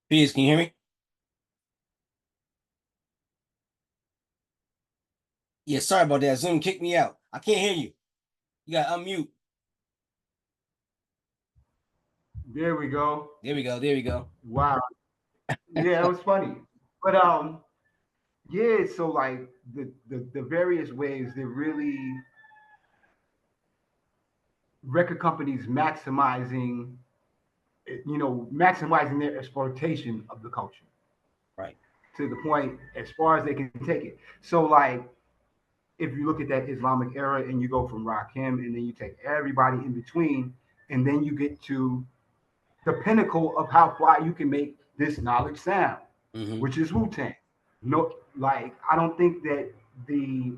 Peace, can you hear me? Yeah, sorry about that. Zoom kicked me out. I can't hear you. You got to unmute. There we go. There we go. There we go. Wow. Yeah, it was funny. But yeah, so like the various ways that really record companies maximizing their exploitation of the culture Right. to the point as far as they can take it. So like if you look at that Islamic era and you go from Rakim and then you take everybody in between and then you get to the pinnacle of how fly you can make this knowledge sound, Hmm. which is Wu Tang. No, like I don't think that the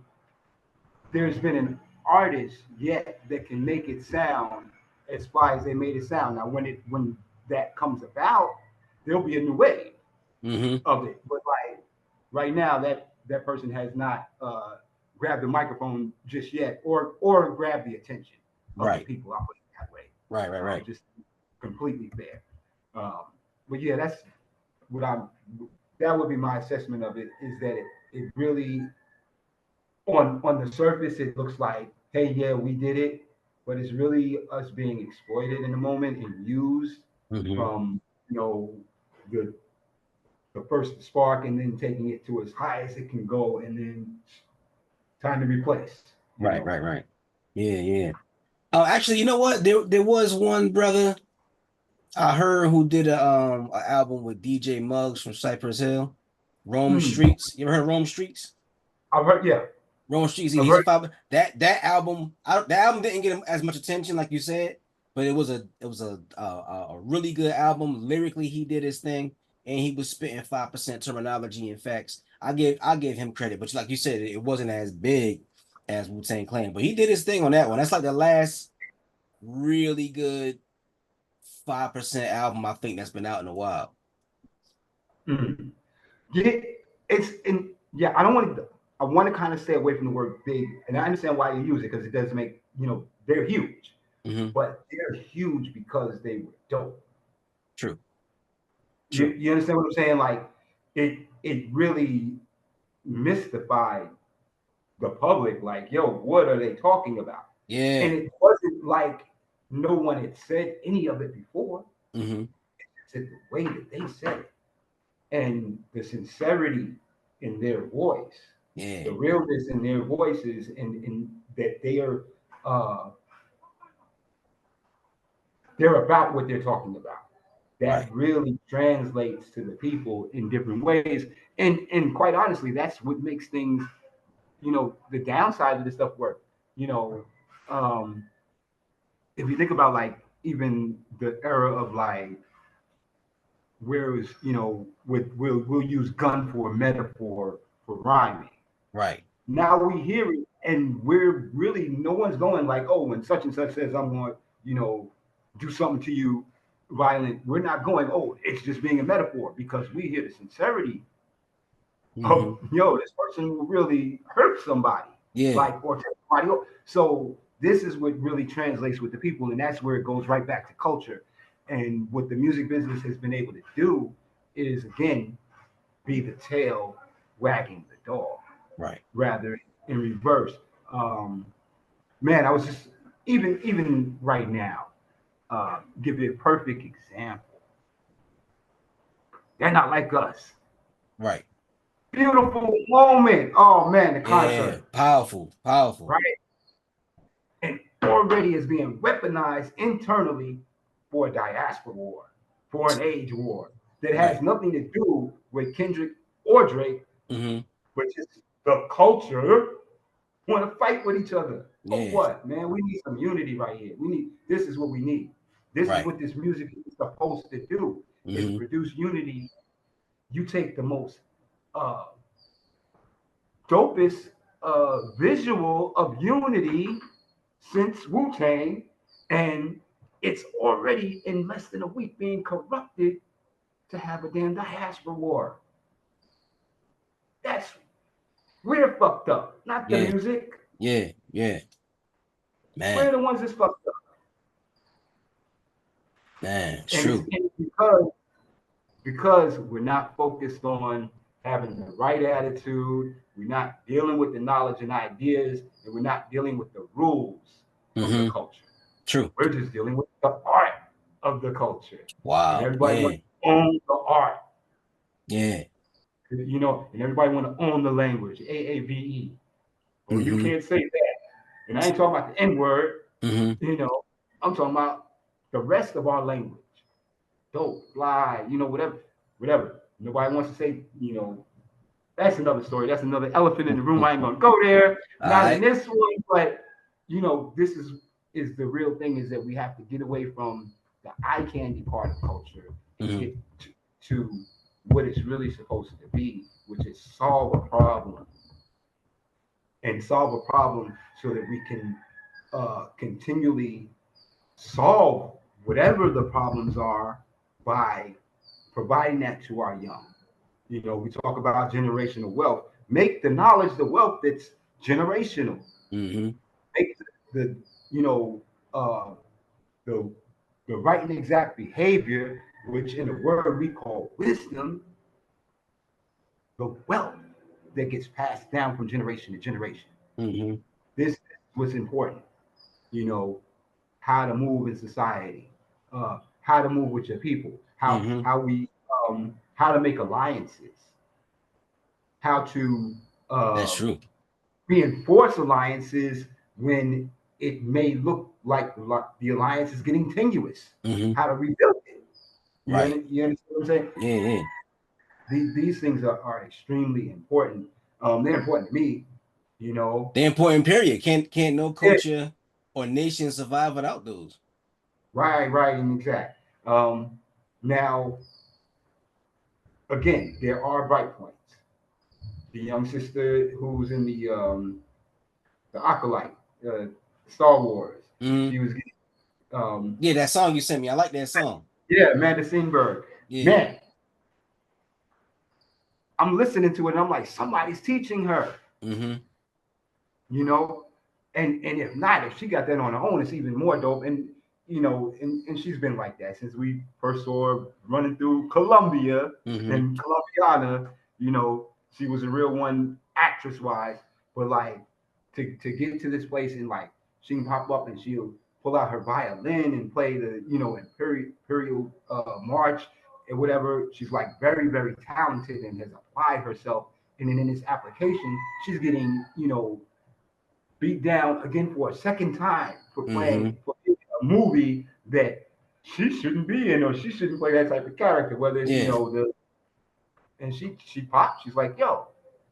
there's been an artist yet that can make it sound as fly as they made it sound. Now, when that comes about, there'll be a new wave Hmm. of it. But like right now, that person has not grabbed the microphone just yet, or grabbed the attention of the Right. people. I'll put it that way. Right. Right. Right. Just completely fair. Um, but yeah, that's what I'm. That would be my assessment of it. Is that it really on the surface it looks like, hey, yeah, we did it, but it's really us being exploited in the moment and used Hmm. from you know the the first spark and then taking it to as high as it can go and then time to replace. You Right. know. Right. Right. Yeah. Yeah. Oh, actually, you know what? There was one brother I heard who did a album with DJ Muggs from Cypress Hill, Rome Mm. Streets. You ever heard Rome Streets? I've heard, yeah, Rome Streets. I've He's a heard. five. That album. That album didn't get him as much attention, like you said, but it was a really good album. Lyrically, he did his thing, and he was spitting 5% terminology and facts. I give him credit, but like you said, it wasn't as big as Wu-Tang Clan, but he did his thing on that one. That's like the last really good 5% album I think that's been out in a while. Mm. Yeah, it's in. Yeah, I don't want to. I want to kind of stay away from the word big, and I understand why you use it because it does make they're huge, Hmm. but they're huge because they were dope. True. You, True. you understand what I'm saying? Like it really mystified the public. Like, yo, what are they talking about? And Yeah. it wasn't like no one had said any of it before. Hmm. It's the way that they said it and the sincerity in their voice, the Yeah. realness in their voices, and that uh, they're about what they're talking about. That Right. really translates to the people in different ways. And quite honestly, that's what makes things, the downside of this stuff work. You know, um, if you think about like even the era of like where it was, we'll use gun for a metaphor for rhyming. Right. Now we hear it and we're really no one's going like, oh, when such and such says I'm going, do something to you violent. We're not going, oh, it's just being a metaphor because we hear the sincerity Hmm. of this person will really hurt somebody, Yeah. like or take somebody. So this is what really translates with the people, and that's where it goes right back to culture. And what the music business has been able to do is again be the tail wagging the dog, Right. rather in reverse. Um, man, I was just even right now, give you a perfect example. They're not like us. Right. Beautiful moment. Oh man, the Yeah. concert, Powerful. Powerful. right? And already is being weaponized internally for a diaspora war, for an age war that has Right. nothing to do with Kendrick or Drake, Hmm. but just the culture want to fight with each other. For Yeah. what, man? We need some unity right here. We need this is what we need. This is Right. what this music is supposed to do is Hmm. produce unity. You take the most uh dopest visual of unity since Wu Tang, and it's already in less than a week being corrupted to have a damn diaspora war. That's we're fucked up, not the Yeah. music. Yeah. Yeah. We're Man. the ones that's fucked up, Man. It's and it's, true. and it's because because we're not focused on having the right attitude. We're not dealing with the knowledge and ideas, and we're not dealing with the rules of the Mm-hmm. culture. True. We're just dealing with the art of the culture, and Wow. everybody Yeah. wants to own the art, Yeah. and everybody want to own the language, AAVE. Well, you Mm-hmm. can't say that. And I ain't talking about the N word, Mm-hmm. you know. I'm talking about the rest of our language. Dope, fly, whatever, whatever. Nobody wants to say, that's another story. That's another elephant in the room. I ain't gonna go there. All Not in right. this one, but this is the real thing is that we have to get away from the eye candy part of culture and Mm-hmm. get to what it's really supposed to be, which is solve a problem and solve a problem so that we can continually solve whatever the problems are by providing that to our young. We talk about generational wealth. Make the knowledge the wealth that's generational. Mm-hmm. Make the you know uh, the the right and exact behavior, which in a word we call wisdom, the wealth that gets passed down from generation to generation. Mm-hmm. This was important. You know how to move in society, how to move with your people, Mm-hmm. how to make alliances, how to That's uh, true. reinforce alliances when it may look like the alliance is getting tenuous. Mm-hmm. How to rebuild it. Right. You understand what I'm saying? Yeah, yeah. These things are extremely important. They're important to me. You know. They're important, period. Can't no Yeah. culture or nation survive without those. Right. Right. And exact. Now, again, there are bright points. The young sister who's in the acolyte, uh, Star Wars. Mm-hmm. She was getting Yeah, that song you sent me. I like that song. yeah, Amanda Singberg. Yeah. Man, I'm listening to it and I'm like, somebody's teaching her, Mm-hmm. you know? And if not, if she got that on her own, it's even more dope. And and she's been like that since we first saw her running through Columbia Mm-hmm. and Columbiana, she was a real one actress wise. But like to get to this place and like she can pop up and she'll pull out her violin and play the imperial march and whatever. She's like very very talented and has applied herself. And then in this application, she's getting beat down again for a second time for Mm-hmm. playing for a movie that she shouldn't be in or she shouldn't play that type of character. Whether it's Yeah. the and she popped. She's like, yo,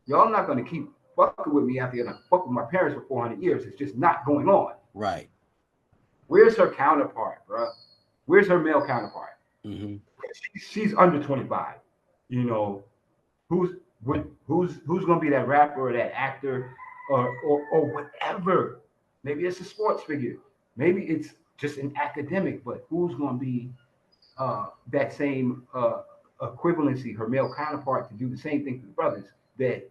y'all not gonna keep fucking with me after I fuck with my parents for 400 years. It's just not going on. Right. Where's her counterpart, bro? Where's her male counterpart? Mm-hmm. She's under 25. You know, who's who's gonna be that rapper or that actor or whatever? Maybe it's a sports figure. Maybe it's just an academic. But who's gonna be that same equivalency, her male counterpart, to do the same thing for the brothers that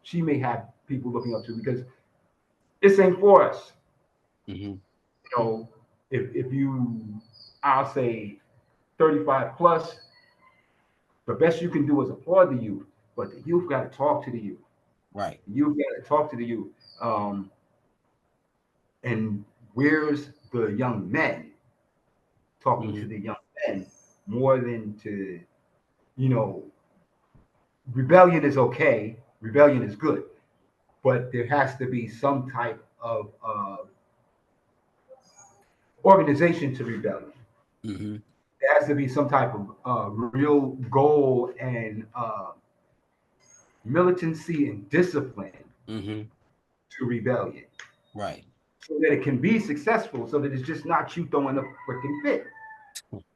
she may have people looking up to because this ain't for us. Mm-hmm. You know, if you, I'll say 35 plus, the best you can do is applaud the youth, but the youth got to talk to the youth. Right. The youth got to talk to the youth. Um, and where's the young men talking to Mm-hmm. the young men more than to, you know, rebellion is okay, rebellion is good, but there has to be some type of organization to rebellion. Mm-hmm. There has to be some type of real goal and militancy and discipline Mm-hmm. to rebellion Right. so that it can be successful, so that it's just not you throwing a freaking fit.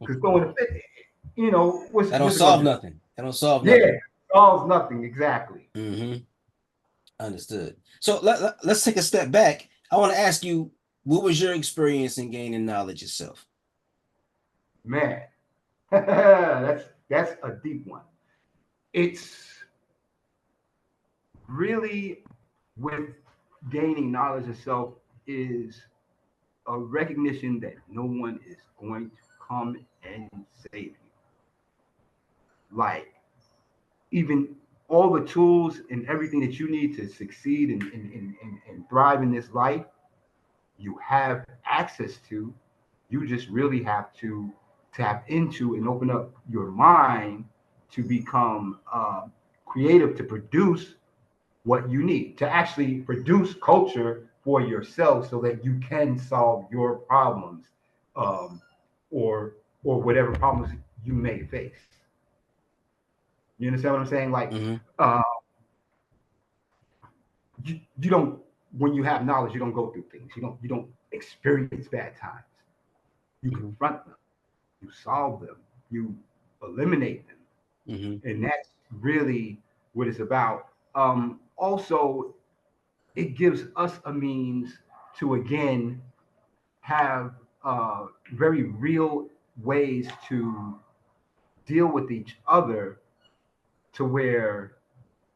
Because throwing a fit, That don't what's it solve gonna do? nothing. That don't solve Yeah, nothing. solves nothing exactly. Mm-hmm. Understood. So let's take a step back. I want to ask you, what was your experience in gaining knowledge yourself? Man, that's a deep one. It's really with gaining knowledge of self is a recognition that no one is going to come and save you. like even all the tools and everything that you need to succeed and thrive in this life, you have access to. You just really have to tap into and open up your mind to become creative to produce what you need to actually produce culture for yourself so that you can solve your problems um, or whatever problems you may face. You understand what I'm saying? Like Mm-hmm. uh, you don't when you have knowledge, you don't go through things. You don't experience bad times. You Mm-hmm. confront them, you solve them, you eliminate them, Mm-hmm. and that's really what it's about. Also, it gives us a means to again have very real ways to deal with each other to where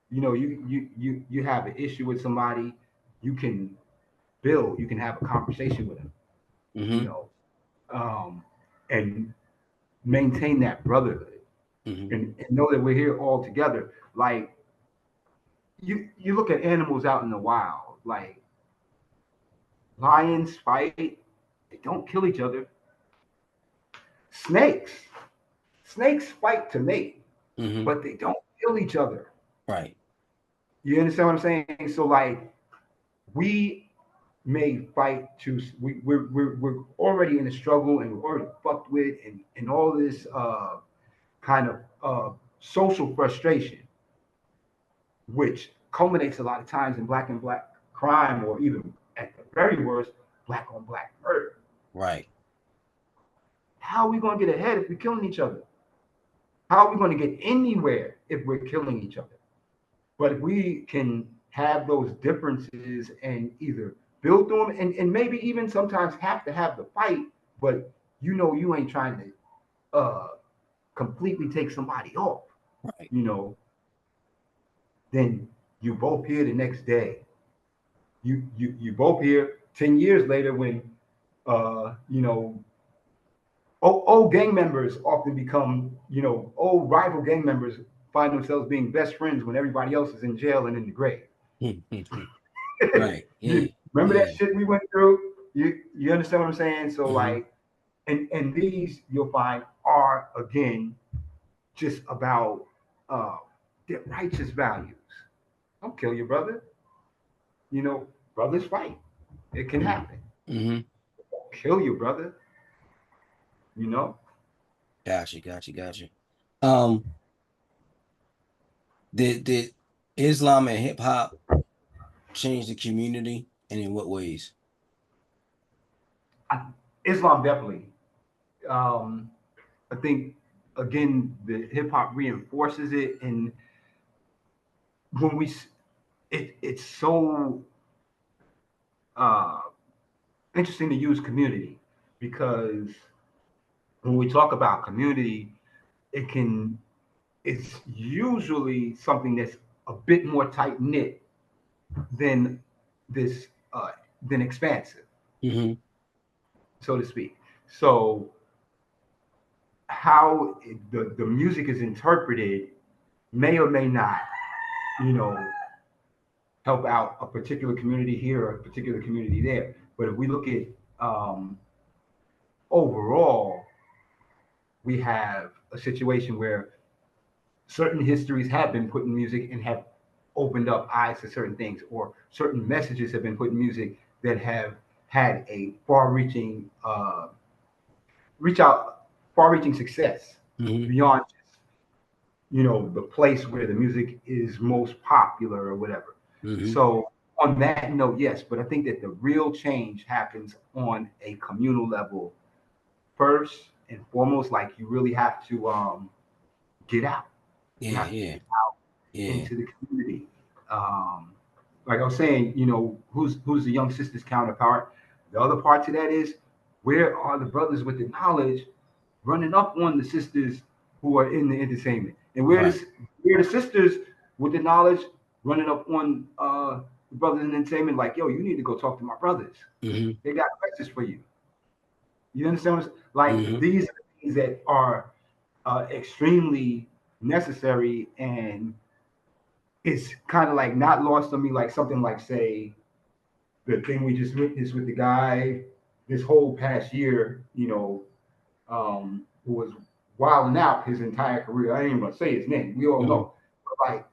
you have an issue with somebody, you can build, you can have a conversation with them, you Mm-hmm. know, um, and maintain that brotherhood Mm-hmm. and know that we're here all together. Like you look at animals out in the wild, like lions fight, they don't kill each other. Snakes fight to mate, Mm-hmm. but they don't kill each other. Right. You understand what I'm saying? So like we may fight to we're already in a struggle and we're already fucked with and all this kind of social frustration, which culminates a lot of times in black and black crime or even at the very worst black on black murder. Right. How are we going to get ahead if we're killing each other? How are we going to get anywhere if we're killing each other? But if we can have those differences and either build through them and maybe even sometimes have to have the fight, but you ain't trying to completely take somebody off, Right. you know, then you both here the next day. You both here 10 years later when you know old gang members often become, old rival gang members find themselves being best friends when everybody else is in jail and in the grave. Mm-hmm. Right. Yeah. You remember that Yeah. shit we went through? You understand what I'm saying? So Mm-hmm. like, and these you'll find are again just about uh, their righteous values. Don't kill your brother. You know, brothers fight. It can happen. Mm-hmm. Don't kill your brother. You know, Gotcha. Gotcha. Gotcha. Um, did Islam and hip hop change the community, and in what ways? I, Islam definitely. Um, I think again the hip hop reinforces it, and when it's so uh, interesting to use community because when we talk about community, it can it's usually something that's a bit more tight knit than this than expansive, Mm-hmm. so to speak. So how the music is interpreted may or may not, you know, help out a particular community here or a particular community there. But if we look at um, overall, we have a situation where certain histories have been put in music and have opened up eyes to certain things, or certain messages have been put in music that have had a far-reaching, reach out, far-reaching success Mm-hmm. beyond just the place where the music is most popular or whatever. Mm-hmm. So on that note, yes, but I think that the real change happens on a communal level first and foremost. Like you really have to get out. You Yeah. have to Yeah. get out Yeah. into the community. Um, like I was saying, who's the young sister's counterpart? The other part to that is where are the brothers with the knowledge running up on the sisters who are in the entertainment, and Right. where the sisters with the knowledge running up on the brothers in the entertainment, like, yo, you need to go talk to my brothers. Mm-hmm. They got a message for you. You understand? Like Mm-hmm. these are things that are extremely necessary, and it's kind of like not lost on me, like something like, say, the thing we just witnessed with the guy this whole past year, who was wilding out his entire career. I ain't even gonna say his name. We all Mm-hmm. know. But like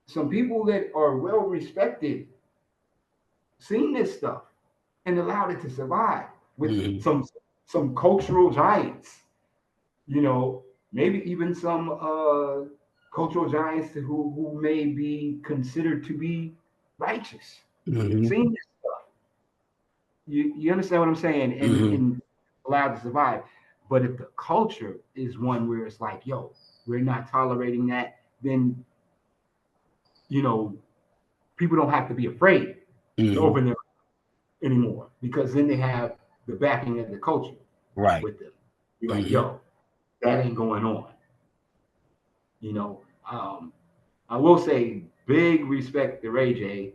some people that are well respected seen this stuff and allowed it to survive with Mm-hmm. some cultural giants, you know, maybe even some cultural giants who may be considered to be righteous. Mm-hmm. Seen this stuff. You understand what I'm saying? Mm-hmm. And allowed to survive. But if the culture is one where it's like, yo, we're not tolerating that, then you know, people don't have to be afraid to Mm-hmm. open their anymore because then they have the backing of the culture Right. with them. You're like, Mm-hmm. yo, that ain't going on. You know, I will say big respect to Ray J.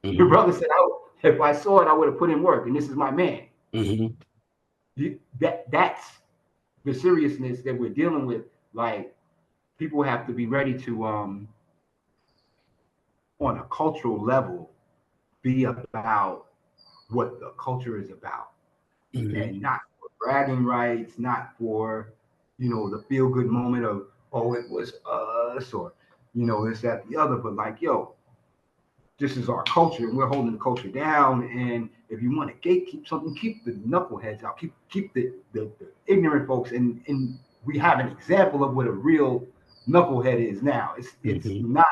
Your Mm-hmm. brother said, if I saw it, I would have put in work, and this is my man. Mm-hmm. That's the seriousness that we're dealing with. Like people have to be ready to, on a cultural level, be about what the culture is about, Mm-hmm. and not for bragging rights, not for the feel good moment of it was us or this that the other, but like this is our culture and we're holding the culture down. And if you want to gatekeep something, keep the knuckleheads out, keep the ignorant folks, and we have an example of what a real knucklehead is now. It's Mm-hmm. not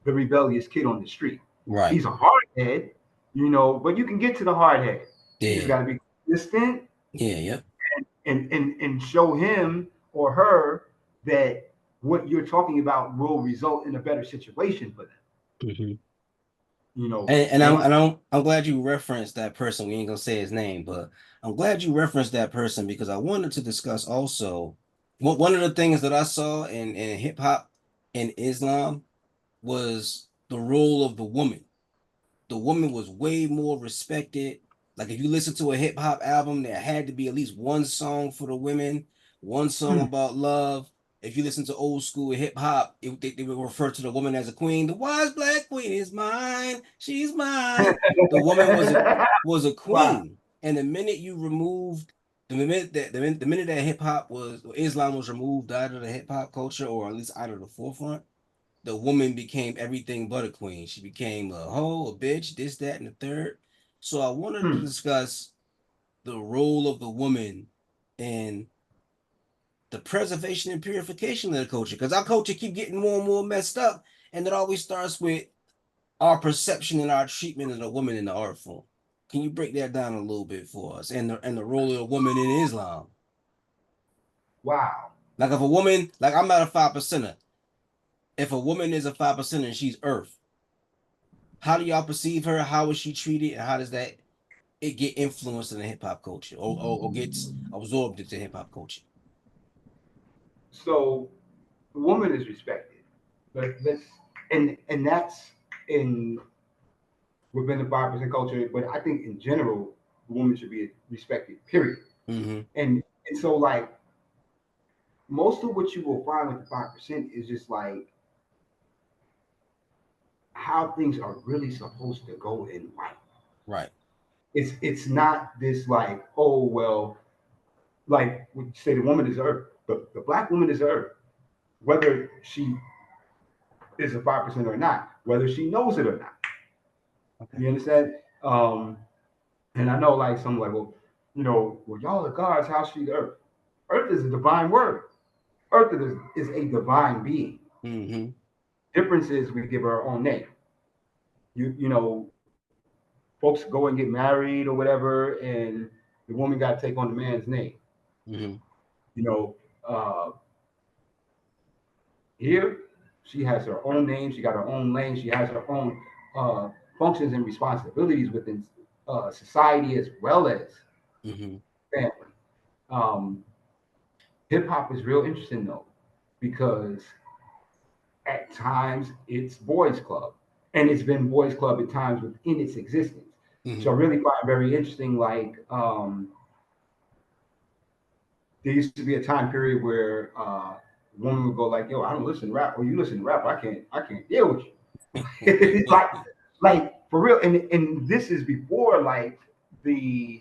the rebellious kid on the street. Right. He's a hard head, but you can get to the hard head. You just Yeah. got to be consistent Yeah. Yep. and show him or her that what you're talking about will result in a better situation for them. Mm-hmm. And They I'm don't. and I'm glad you referenced that person. We ain't gonna say his name, but I'm glad you referenced that person because I wanted to discuss also one of the things that I saw in hip hop and Islam was the role of the woman. The woman was way more respected. Like if you listen to a hip hop album, there had to be at least one song for the women, one song Mm. about love. If you listen to old school hip hop, they would refer to the woman as a queen. The wise black queen is mine. She's mine. The woman was a Wow. queen. And the minute you removed the minute that hip hop was Islam was removed out of the hip hop culture, or at least out of the forefront, the woman became everything but a queen. She became a hoe, a bitch, this, that, and the third. So I wanted to Mm. discuss the role of the woman in the preservation and purification of the culture. Because our culture keep getting more and more messed up. And it always starts with our perception and our treatment of the woman in the art form. Can you break that down a little bit for us? And the role of the woman in Islam? Wow. Like if a woman, like I'm not a 5%er. If a woman is a 5%er and she's earth, how do y'all perceive her? How is she treated? And how does that it get influenced in the hip hop culture or gets absorbed into hip hop culture? So the woman is respected, but let's and that's in within the 5% culture. But I think in general, the woman should be respected. Period. Mm-hmm. And so like most of what you will find with the 5% is just like how things are really supposed to go in life. Right. It's not this like, oh well, like we say the woman is earth. The black woman is earth, whether she is a 5% or not, whether she knows it or not. Okay. You understand? And I know like some like, well, well, y'all are gods, how's she the earth? Earth is a divine word. Earth is a divine being. Mm-hmm. Difference is we give her our own name. Folks go and get married or whatever, and the woman got to take on the man's name. Mm-hmm. You know, uh, Here, she has her own name. She got her own lane. She has her own uh, functions and responsibilities within society as well as Mm-hmm. family. Um, Hip hop is real interesting though, because at times it's boys club, and it's been boys club at times within its existence, which I Mm-hmm. really find very interesting. Like there used to be a time period where woman would go like, "Yo, I don't listen to rap, or you listen to rap, I can't deal with you." It's like for real, and this is before like the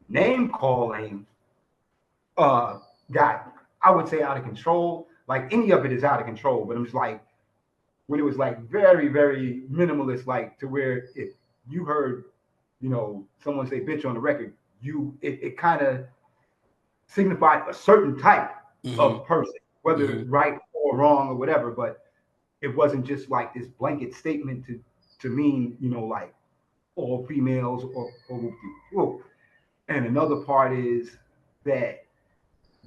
name calling got, I would say, out of control. Like any of it is out of control, but it was like when it was like very, very minimalist, like to where if you heard, someone say bitch on the record, it kind of signified a certain type Hmm. of person, whether Hmm. right or wrong or whatever, but it wasn't just like this blanket statement to mean, like all females or whoop. And another part is that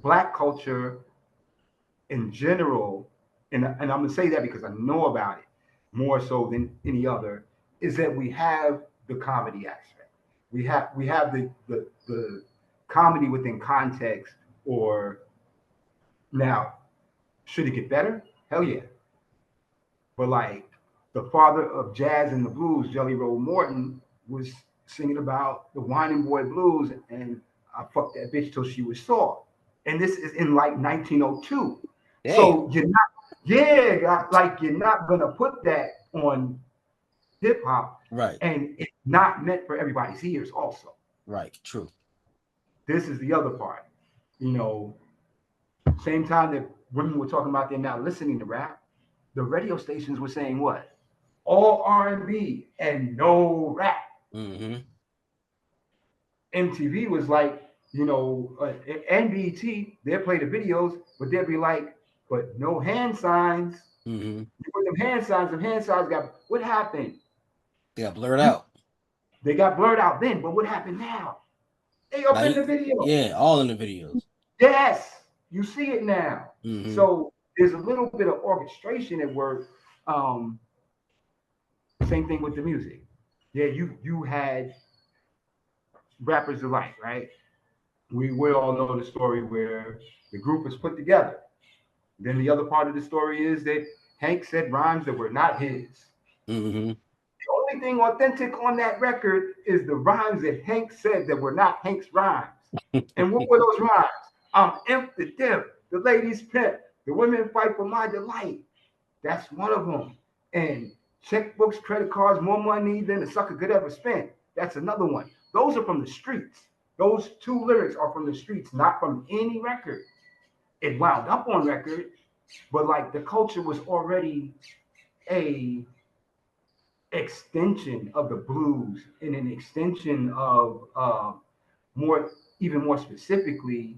black culture in general, and I'm gonna say that because I know about it more so than any other, is that we have the comedy aspect. We have the comedy within context. Or now, should it get better? Hell yeah. But like the father of jazz and the blues, Jelly Roll Morton, was singing about the whining boy blues and I fucked that bitch till she was sore. And this is in like 1902. Damn. So you're not, yeah, like you're not gonna put that on hip hop, Right. and it's not meant for everybody's ears. Also, Right. True. this is the other part. You know, same time that women were talking about they're not listening to rap, the radio stations were saying what? All R&B and no rap. Hmm. MTV was like, and BET, they'll play the videos, but they'll be like, but no hand signs. Hmm. You put them hand signs got, what happened? They got blurred You out. They got blurred out then, but what happened now? They up Now, in the video. yeah, all in the videos. Yes, you see it now. Hmm. So there's a little bit of orchestration at work. Um, Same thing with the music. Yeah, you had rappers alike, right? We all know the story where the group was put together. Then the other part of the story is that Hank said rhymes that were not his. Hmm. The only thing authentic on that record is the rhymes that Hank said that were not Hank's rhymes. And what were those rhymes? I'm imp the dip, the ladies pimp, the women fight for my delight. That's one of them. And checkbooks, credit cards, more money than a sucker could ever spend. That's another one. Those are from the streets. Those two lyrics are from the streets, not from any record. It wound up on record, but like the culture was already a extension of the blues and an extension of more, even more specifically,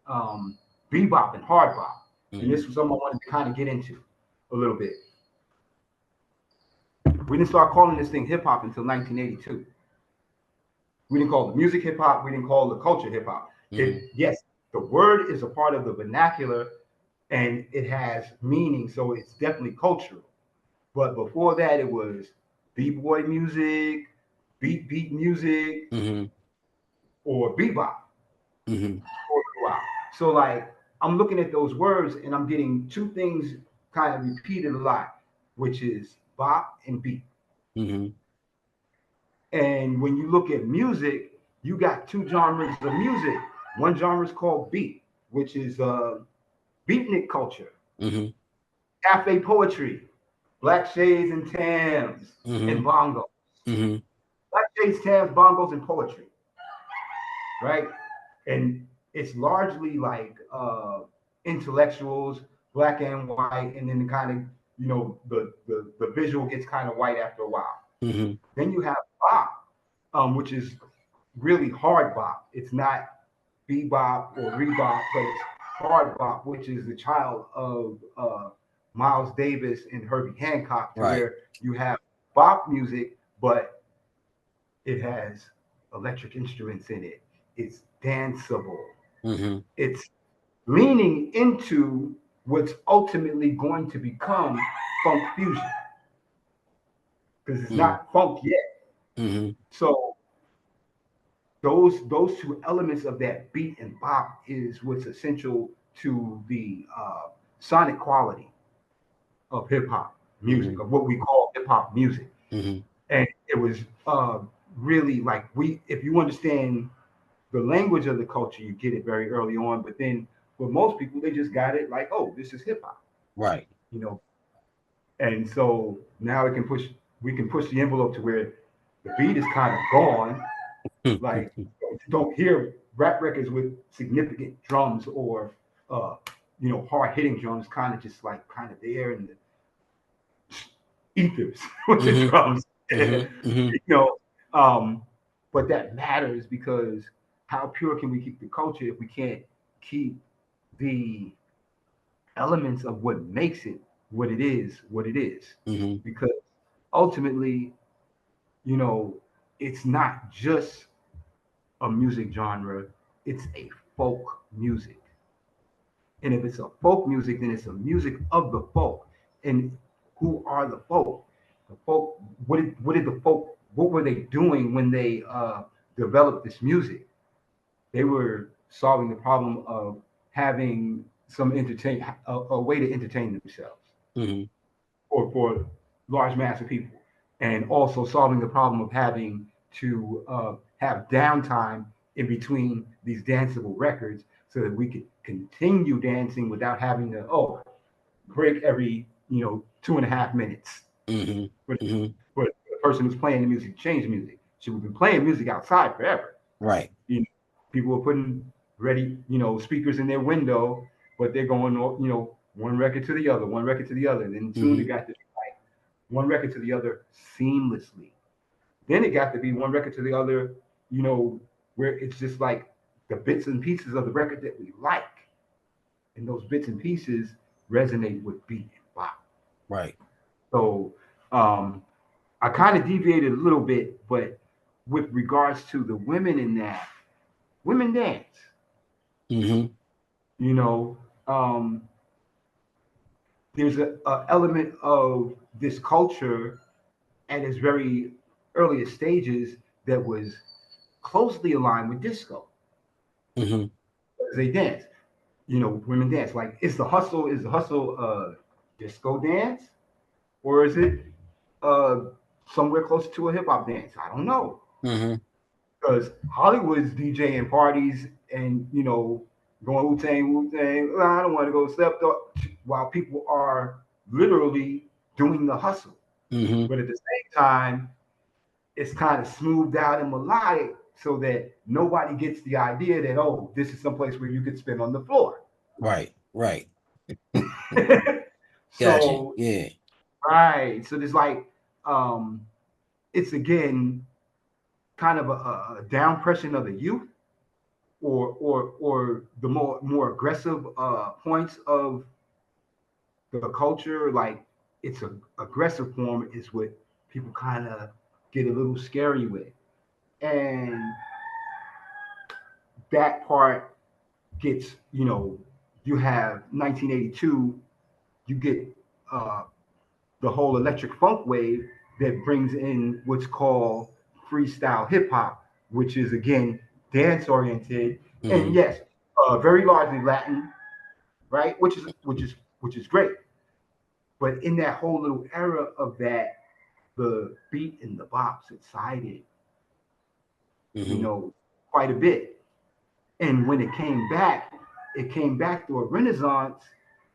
um, bebop and hard bop. And Hmm. this was something I wanted to kind of get into a little bit. We didn't start calling this thing hip hop until 1982. We didn't call the music hip hop. We didn't call the culture hip hop. Hmm. It Yes, the word is a part of the vernacular, and it has meaning, so it's definitely cultural. But before that, it was b-boy music, beat music, Hmm. or bebop Hmm. for a while. So like I'm looking at those words and I'm getting two things kind of repeated a lot, which is bop and beat. Hmm. And when you look at music, you got two genres of music. One genre is called beat, which is beatnik culture, Hmm. cafe poetry, black shades and tams and Hmm. bongos. Hmm. Black shades, tams, bongos, and poetry, right? And it's largely like intellectuals, black and white, and then kind of the visual gets kind of white after a while. Hmm. Then you have bop, which is really hard bop. It's not bebop or rebop, but it's hard bop, which is the child of Miles Davis and Herbie Hancock, to Right. where you have bop music, but it has electric instruments in it. It's danceable. Hmm. It's leaning into what's ultimately going to become funk fusion because it's Hmm. not funk yet. Hmm. So those two elements of that beat and bop is what's essential to the sonic quality of hip hop music, Hmm. of what we call hip hop music. Hmm. And it was really like, if you understand the language of the culture, you get it very early on. But then but most people they just got it like, oh, this is hip hop, Right. you know. And so now we can push the envelope to where the beat is kind of gone. Like you don't hear rap records with significant drums or uh, hard hitting drums, kind of just like kind of there in the ethers with the Mm-hmm. drums. Mm-hmm. Mm-hmm. you know, um, but that matters because how pure can we keep the culture if we can't keep the elements of what makes it what it is? Mm-hmm. Because ultimately, you know, it's not just a music genre, it's a folk music. And if it's a folk music, then it's a music of the folk. And who are the folk? The folk, what did the folk, what were they doing when they developed this music? They were solving the problem of having a way to entertain themselves Mm-hmm. for large mass of people, and also solving the problem of having to have downtime in between these danceable records so that we could continue dancing without having to break every 2.5 minutes Mm-hmm. Mm-hmm. for the person who's playing the music change music. So we've been playing music outside forever. Right. You know, people are putting ready speakers in their window, but they're going one record to the other, one record to the other, and then soon it Mm-hmm. got to one record to the other seamlessly. Then it got to be one record to the other, you know, where it's just like the bits and pieces of the record that we like, and those bits and pieces resonate with beat and bop. Right. So um, I kind of deviated a little bit, but with regards to the women in that, women dance. Mm-hmm. You know, um, there's a element of this culture at its very earliest stages that was closely aligned with disco. Mm-hmm. They dance. Women dance. Like, is the hustle disco dance, or is it uh, somewhere close to a hip hop dance? I don't know. Mm-hmm. Because Hollywood's DJing parties and going Wu Tang. Well, I don't want to go step up while people are literally doing the hustle. Mm-hmm. But at the same time, it's kind of smoothed out and melodic so that nobody gets the idea that, oh, this is someplace where you could spin on the floor. Right. Right. Gotcha. So Yeah. right, so there's like um it's again kind of a down pressing of the youth, or the more aggressive points of the culture. Like, it's a aggressive form is what people kind of get a little scary with, and that part gets, you have 1982, you get uh, the whole electric funk wave that brings in what's called freestyle hip hop, which is again dance oriented, and Mm-hmm. yes, very largely Latin, right? Which is great. But in that whole little era of that, the beat and the bop subsided, you Mm-hmm. know, quite a bit. And when it came back through a renaissance,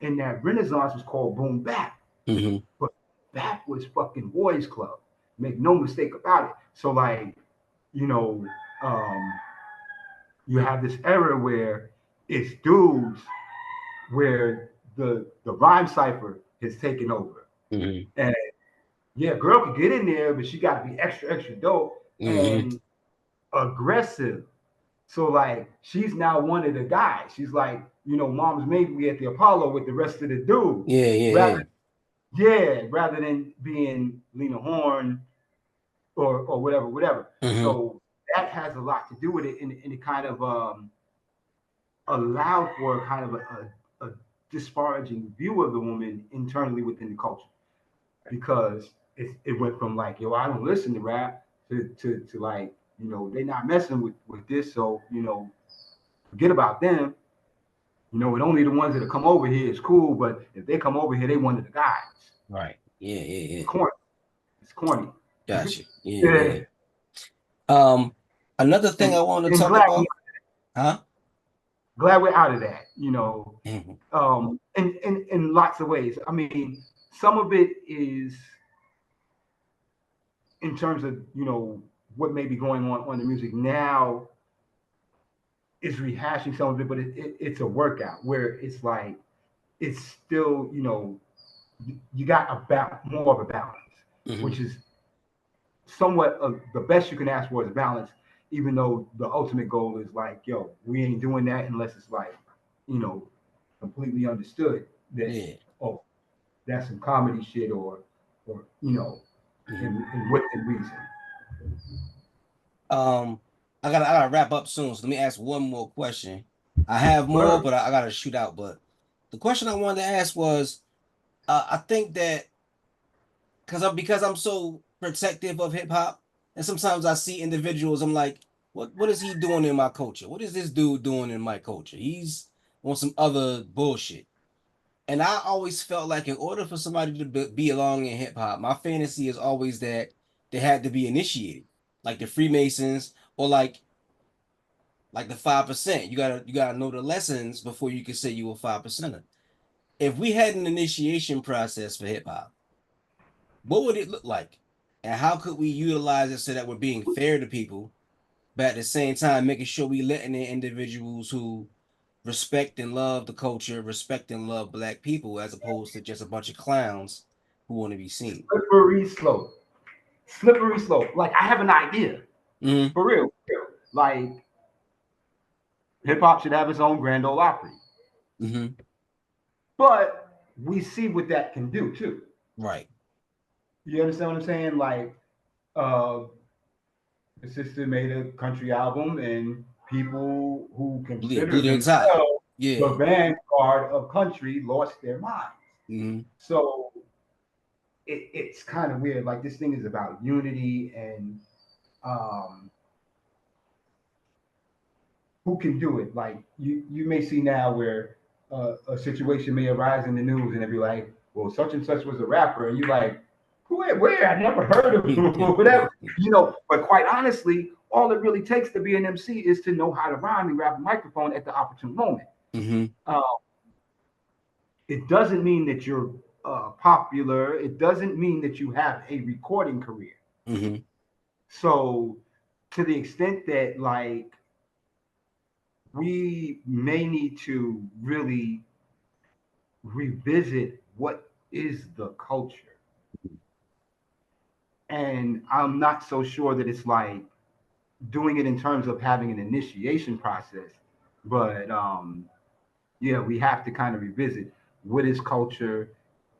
and that renaissance was called boom bap. Mm-hmm. But that was fucking boys club. Make no mistake about it. So like, you know, um, you have this era where it's dudes where the rhyme cipher has taken over. Mm-hmm. And yeah, girl can get in there, but she gotta be extra, extra dope Mm-hmm. and aggressive. So like she's now one of the guys. She's like, mom's maybe at the Apollo with the rest of the dudes. Yeah. Rather Yeah. rather than being Lena Horne or whatever, whatever. Yeah. Mm-hmm. So that has a lot to do with it, and it kind of allowed for kind of a disparaging view of the woman internally within the culture, because it went from like, yo, I don't listen to rap, to like, they're not messing with this, so forget about them. And only the ones that come over here is cool, but if they come over here, they one of the guys. Right. Yeah. Yeah. It's Yeah. corny. It's corny. Gotcha. Yeah. Yeah. Yeah. Um, Another thing And I want to in talk black, about, huh? glad we're out of that, you know, Mhm. in lots of ways. I mean, some of it is in terms of, you know, what may be going on the music now is rehashing some of it, but it's a workout where it's like it's still, you know, you got more of a balance, which Mhm. is somewhat of the best you can ask for is balance, even though the ultimate goal is like, yo, we ain't doing that unless it's like, you know, completely understood that, Yeah. oh, that's some comedy shit or you know, Mhm. in within reason. Um, I gotta wrap up soon. So let me ask one more question. I have more, Word. but I gotta shoot out. But the question I wanted to ask was, I think that because I'm so protective of hip hop, and sometimes I see individuals, I'm like, what is he doing in my culture? What is this dude doing in my culture? He's on some other bullshit. And I always felt like in order for somebody to be along in hip hop, my fantasy is always that they had to be initiated, like the Freemasons or like the 5%. You gotta know the lessons before you can say you a 5%er. If we had an initiation process for hip hop, what would it look like? And how could we utilize it so that we're being fair to people, but at the same time making sure we letting in individuals who respect and love the culture, respect and love black people, as opposed to just a bunch of clowns who want to be seen. Slippery slope. Slippery slope. Like I have an idea. Hmm. For real. For real. Like hip hop should have its own Grand Ole Opry. Hmm. But we see what that can do too. Right. You understand what I'm saying? Like, uh, the sister made a country album, and people who Blew consider their top. themselves the Yeah. vanguard of country lost their minds. Hmm. So it's kind of weird. Like this thing is about unity and um, who can do it. Like you may see now where a situation may arise in the news, and it'd be like, well, such and such was a rapper, and you're like, where? I never heard of him or whatever. You know, but quite honestly, all it really takes to be an MC is to know how to rhyme and grab a microphone at the opportune moment. Hmm. Uh, it doesn't mean that you're popular. It doesn't mean that you have a recording career. Hmm. So, to the extent that like we may need to really revisit what is the culture, and I'm not so sure that it's like doing it in terms of having an initiation process, but yeah, we have to kind of revisit what is culture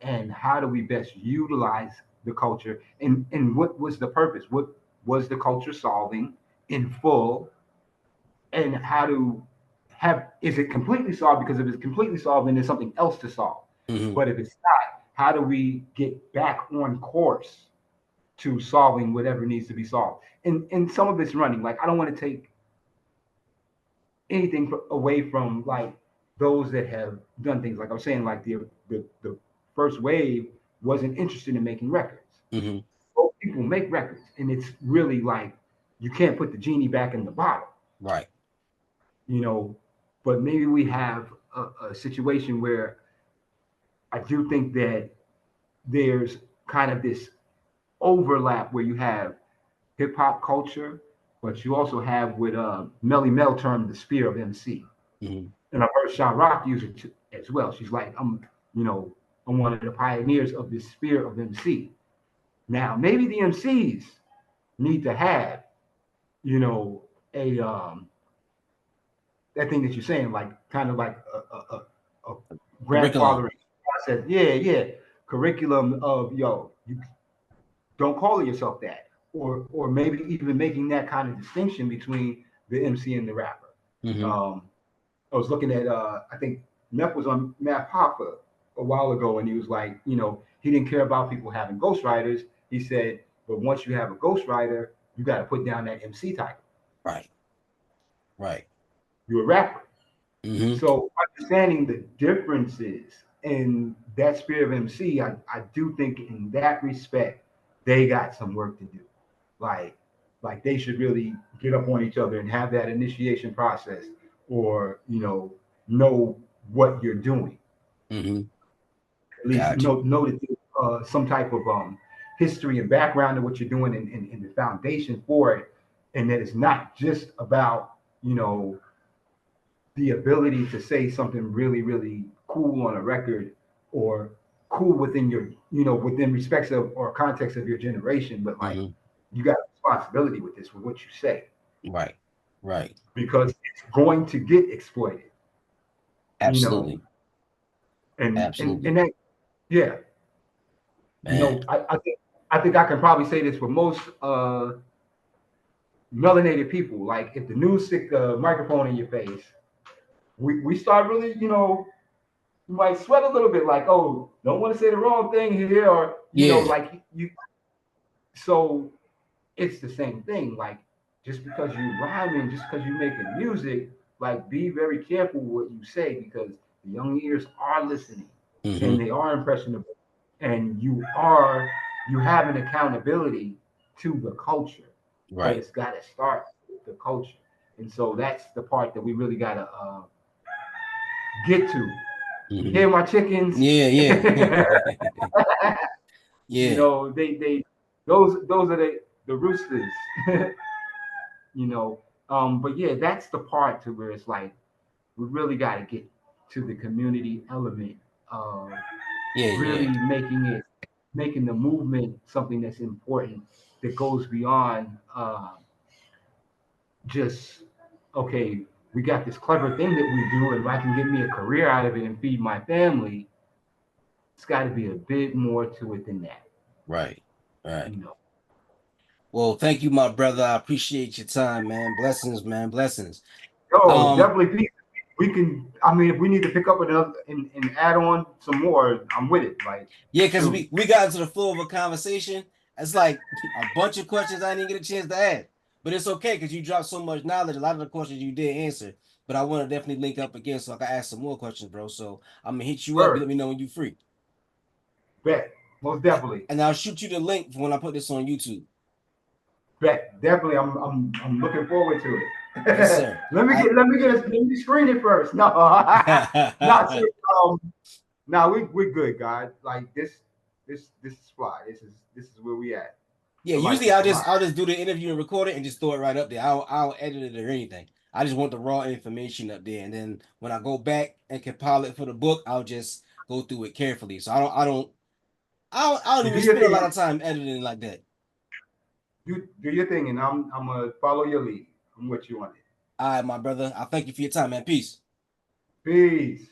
and how do we best utilize the culture and what was the purpose? What was the culture solving in full? And how to have is it completely solved? Because if it's completely solved, then there's something else to solve. Hmm. But if it's not, how do we get back on course to solving whatever needs to be solved? And some of it's running. Like I don't want to take anything away from like those that have done things. Like I was saying, like the first wave wasn't interested in making records. Hmm. Most people make records, and it's really like you can't put the genie back in the bottle, Right. you know. But maybe we have a situation where I do think that there's kind of this overlap where you have hip hop culture, but you also have what Melly Mel termed the sphere of MC. Hmm. And I've heard Sean Rock use it as well. She's like, you know, I'm one of the pioneers of this sphere of MC. Now, maybe the MCs need to have, you know, a that thing that you're saying, like kind of like a Curriculum. grandfathering process. Yeah, yeah. Curriculum of yo, you don't call yourself that, or maybe even making that kind of distinction between the MC and the rapper. Hmm. Um, I was looking at I think Neff was on Matt Hoffa a while ago, and he was like, you know, he didn't care about people having ghostwriters. He said, but once you have a ghostwriter, you got to put down that MC title. Right. Right. You're a rapper. Hmm. So understanding the differences in that spirit of MC, I do think in that respect, they got some work to do. Like, like they should really get up on each other and have that initiation process or know what you're doing. Mm-hmm. At least Gotcha. know that some type of history and background of what you're doing, and the foundation for it, and that it's not just about the ability to say something really really cool on a record, or cool within your within respects of or context of your generation, but like Mm-hmm. you got a responsibility with this, with what you say, Right. Right. because it's going to get exploited, you know Absolutely. and Absolutely. that, yeah. Man. I think I can probably say this for most melanated people. Like if the news stick a microphone in your face, we start really, you might sweat a little bit, like, oh, don't want to say the wrong thing here, or Yeah. like you. So it's the same thing. Like just because you rhyming, just because you making music, like be very careful what you say, because the young ears are listening, and Mm-hmm. they are impressionable, and you have an accountability to the culture, but Right. it's got to start with the culture, and so that's the part that we really got to get to. You Mm-hmm. hear my chickens? Yeah. Yeah. Yeah. They those are the roosters. you know. But yeah, that's the part to where it's like we really got to get to the community element of Yeah. really Yeah. making the movement something that's important, that goes beyond just, okay, we got this clever thing that we do, and if I can get me a career out of it and feed my family, it's got to be a bit more to it than that, Right. Right. you know. Well, thank you, my brother. I appreciate your time, man. Blessings, man. Blessings. Yo, Um, definitely, we can. I mean, if we need to pick up another and add on some more, I'm with it. Like, yeah, because shoot, we got into the flow of a conversation. It's like a bunch of questions I didn't get a chance to add. But it's okay because you dropped so much knowledge. A lot of the questions you did answer. But I want to definitely link up again so I can ask some more questions, bro. So I'm gonna hit you up. You let word, me know when you're free. bet, most definitely, And I'll shoot you the link for when I put this on YouTube. bet, definitely. I'm looking forward to Yes, it. sir. Let me screen it first. No, not Yeah, serious. No, we good, guys. Like this is fly. This is where we at. I like usually this a lot. I'll just do the interview and record it and just throw it right up there. I'll edit it or anything. I just want the raw information up there, and then when I go back and compile it for the book, I'll just go through it carefully. So I don't You do even your spend a thing. lot of time editing like that. Do your thing, and I'm gonna follow your lead. I'm with you on it. All right, my brother. I thank you for your time, man. Peace. Peace.